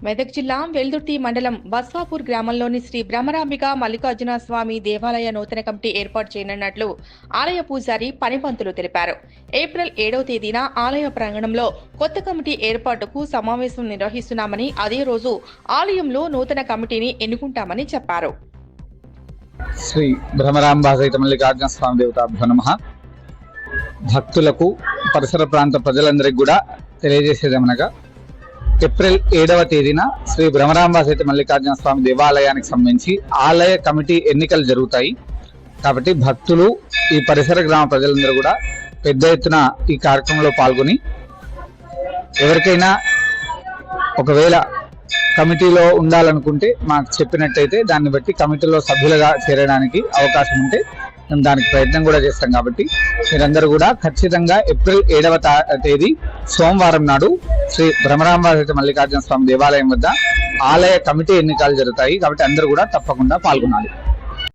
మెదక్ జిల్లా వెల్దుర్తి మండలం బస్వాపూర్ గ్రామంలోని శ్రీ బ్రహ్మరాంబిక మల్లికార్జున స్వామి దేవాలయ నూతన కమిటీ ఏర్పాటు చేయనున్నట్లు ఆలయ పూజారి పనిపంతులు తెలిపారు. ఏప్రిల్ 7వ తేదీన ఆలయ ప్రాంగణంలో కొత్త కమిటీ ఏర్పాటుకు సమావేశం నిర్వహిస్తున్నామని, అదే రోజు ఆలయంలో నూతన కమిటీని ఎన్నుకుంటామని చెప్పారు. శ్రీ బ్రహ్మరాంబ సహిత మల్లికార్జున స్వామి దేవతాభ్యో నమః. భక్తులకు పరిసర ప్రాంత ప్రజలందరికీ కూడా తెలియజేసేదేమనగా, ఏప్రిల్ 7వ తేదీన శ్రీ బ్రహ్మరాంబ సహిత మల్లికార్జున స్వామి దేవాలయానికి సంబంధించి ఆలయ కమిటీ ఎన్నికలు జరుగుతాయి. కాబట్టి భక్తులు, ఈ పరిసర గ్రామ ప్రజలందరూ కూడా పెద్ద ఎత్తున ఈ కార్యక్రమంలో పాల్గొని, ఎవరికైనా ఒకవేళ కమిటీలో ఉండాలనుకుంటే మాకు చెప్పినట్టయితే దాన్ని బట్టి కమిటీలో సభ్యులుగా చేరడానికి అవకాశం ఉంటే మేము దానికి ప్రయత్నం కూడా చేస్తాం. కాబట్టి మీరందరూ కూడా ఖచ్చితంగా ఏప్రిల్ 7వ తేదీ సోమవారం నాడు శ్రీ బ్రహ్మరాంబ సహిత మల్లికార్జున స్వామి దేవాలయం వద్ద ఆలయ కమిటీ ఎన్నికలు జరుగుతాయి. కాబట్టి అందరూ కూడా తప్పకుండా పాల్గొనాలి.